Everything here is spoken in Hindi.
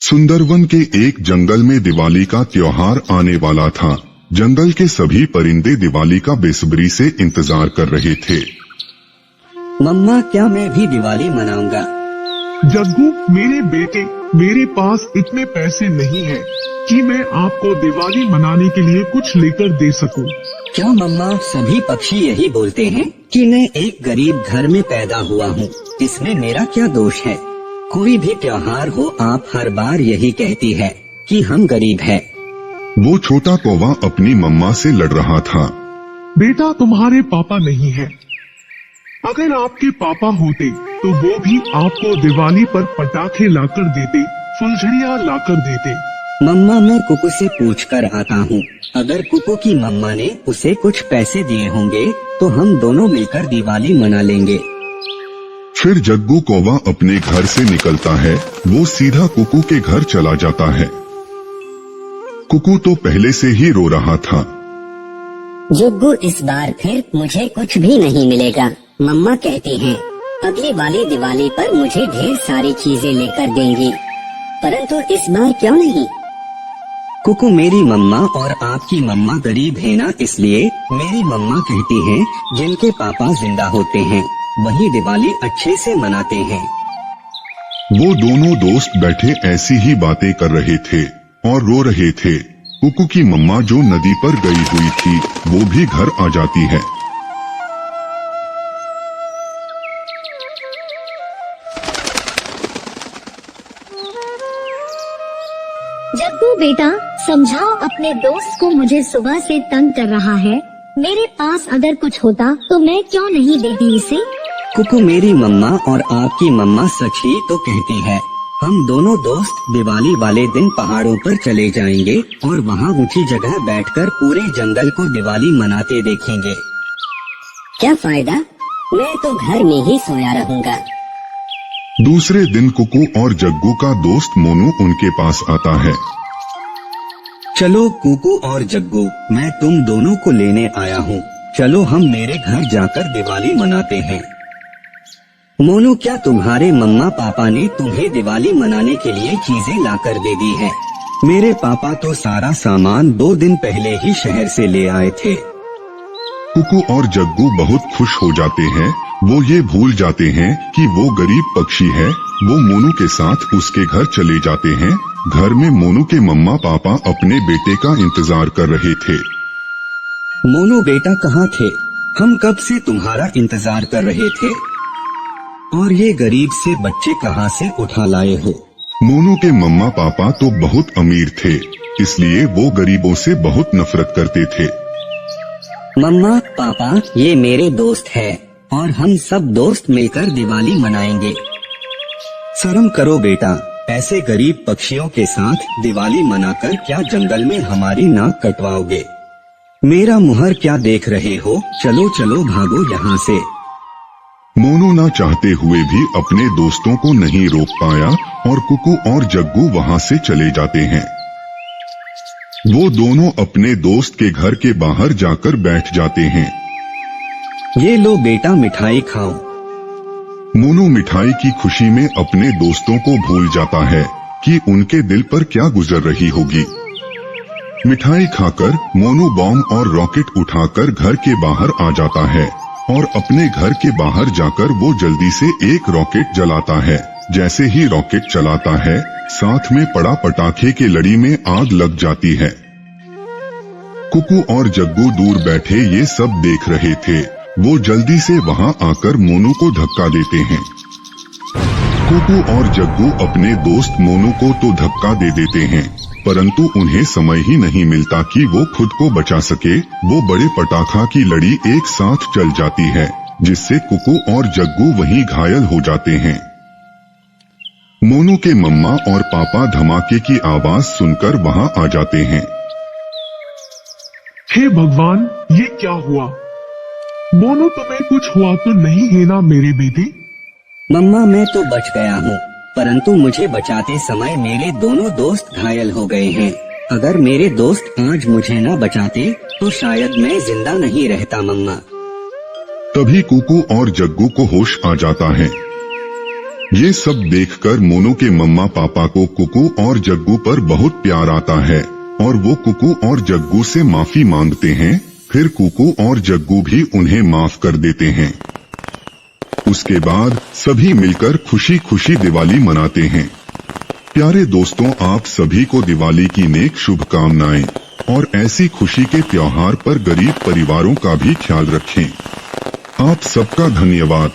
सुंदरवन के एक जंगल में दिवाली का त्योहार आने वाला था। जंगल के सभी परिंदे दिवाली का बेसब्री से इंतजार कर रहे थे। मम्मा, क्या मैं भी दिवाली मनाऊंगा? जग्गू मेरे बेटे, मेरे पास इतने पैसे नहीं हैं कि मैं आपको दिवाली मनाने के लिए कुछ लेकर दे सकूं। क्यों मम्मा, सभी पक्षी यही बोलते हैं कि मैं एक गरीब घर में पैदा हुआ हूँ। इसमें मेरा क्या दोष है? कोई भी त्योहार हो, आप हर बार यही कहती है कि हम गरीब हैं। वो छोटा कौवा अपनी मम्मा से लड़ रहा था। बेटा, तुम्हारे पापा नहीं है। अगर आपके पापा होते तो वो भी आपको दिवाली पर पटाखे लाकर देते, फुलझड़ियाँ लाकर देते। मम्मा, मैं कुकू से पूछ कर आता हूँ। अगर कुकू की मम्मा ने उसे कुछ पैसे दिए होंगे तो हम दोनों मिलकर दिवाली मना लेंगे। फिर जग्गू कौवा अपने घर से निकलता है। वो सीधा कुकू के घर चला जाता है। कुकू तो पहले से ही रो रहा था। जग्गू, इस बार फिर मुझे कुछ भी नहीं मिलेगा। मम्मा कहती हैं अगली वाली दिवाली पर मुझे ढेर सारी चीजें लेकर देंगी, परंतु इस बार क्यों नहीं? कुकू, मेरी मम्मा और आपकी मम्मा गरीब है ना, इसलिए मेरी मम्मा कहती हैं जिनके पापा जिंदा होते हैं वही दिवाली अच्छे से मनाते हैं। वो दोनों दोस्त बैठे ऐसी ही बातें कर रहे थे और रो रहे थे। कुकू की मम्मा जो नदी पर गई हुई थी वो भी घर आ जाती है। जग्गू बेटा, समझाओ अपने दोस्त को, मुझे सुबह से तंग कर रहा है। मेरे पास अगर कुछ होता तो मैं क्यों नहीं देती इसे? कुकू, मेरी मम्मा और आपकी मम्मा सच ही तो कहती है। हम दोनों दोस्त दिवाली वाले दिन पहाड़ों पर चले जाएंगे और वहाँ ऊंची जगह बैठकर पूरे जंगल को दिवाली मनाते देखेंगे। क्या फायदा, मैं तो घर में ही सोया रहूँगा। दूसरे दिन कुकू और जग्गू का दोस्त मोनू उनके पास आता है। चलो कुकू और जग्गू, मैं तुम दोनों को लेने आया हूँ। चलो हम मेरे घर जाकर दिवाली मनाते हैं। मोनू, क्या तुम्हारे मम्मा पापा ने तुम्हें दिवाली मनाने के लिए चीजें लाकर दे दी है? मेरे पापा तो सारा सामान 2 दिन पहले ही शहर से ले आए थे। कुकू और जग्गू बहुत खुश हो जाते हैं। वो ये भूल जाते हैं कि वो गरीब पक्षी है। वो मोनू के साथ उसके घर चले जाते हैं। घर में मोनू के मम्मा पापा अपने बेटे का इंतजार कर रहे थे। मोनू बेटा, कहाँ थे? हम कब से तुम्हारा इंतजार कर रहे थे। और ये गरीब से बच्चे कहाँ से उठा लाए हो? मोनू के मम्मा पापा तो बहुत अमीर थे, इसलिए वो गरीबों से बहुत नफरत करते थे। मम्मा पापा, ये मेरे दोस्त है और हम सब दोस्त मिलकर दिवाली मनाएंगे। शर्म करो बेटा, ऐसे गरीब पक्षियों के साथ दिवाली मनाकर क्या जंगल में हमारी नाक कटवाओगे? मेरा मुहर क्या देख रहे हो? चलो चलो भागो यहाँ से। मोनू ना चाहते हुए भी अपने दोस्तों को नहीं रोक पाया और कुकू और जग्गू वहाँ से चले जाते हैं। वो दोनों अपने दोस्त के घर के बाहर जाकर बैठ जाते हैं। ये लो बेटा, मिठाई खाओ। मोनू मिठाई की खुशी में अपने दोस्तों को भूल जाता है कि उनके दिल पर क्या गुजर रही होगी। मिठाई खाकर मोनू बॉम्ब और रॉकेट उठाकर घर के बाहर आ जाता है और अपने घर के बाहर जाकर वो जल्दी से एक रॉकेट जलाता है। जैसे ही रॉकेट चलाता है, साथ में पड़ा पटाखे के लड़ी में आग लग जाती है। कुकू और जग्गू दूर बैठे ये सब देख रहे थे। वो जल्दी से वहाँ आकर मोनू को धक्का देते हैं। कुकू और जग्गू अपने दोस्त मोनू को तो धक्का दे देते हैं, परंतु उन्हें समय ही नहीं मिलता कि वो खुद को बचा सके। वो बड़े पटाखा की लड़ी एक साथ चल जाती है, जिससे कुकू और जग्गू वहीं घायल हो जाते हैं। मोनू के मम्मा और पापा धमाके की आवाज सुनकर वहाँ आ जाते हैं। हे भगवान, ये क्या हुआ? मोनू, तुम्हें कुछ हुआ तो नहीं है ना मेरे बेटे? मम्मा, मैं तो बच गया हूँ, परंतु मुझे बचाते समय मेरे दोनों दोस्त घायल हो गए हैं। अगर मेरे दोस्त आज मुझे न बचाते तो शायद मैं जिंदा नहीं रहता मम्मा। तभी कुकू और जग्गू को होश आ जाता है। ये सब देखकर मोनू के मम्मा पापा को कुकू और जग्गू पर बहुत प्यार आता है और वो कुकू और जग्गू से माफी मांगते हैं। फिर कुकू और जग्गू भी उन्हें माफ कर देते हैं। उसके बाद सभी मिलकर खुशी खुशी दिवाली मनाते हैं। प्यारे दोस्तों, आप सभी को दिवाली की नेक शुभकामनाएं और ऐसी खुशी के त्योहार पर गरीब परिवारों का भी ख्याल रखें। आप सबका धन्यवाद।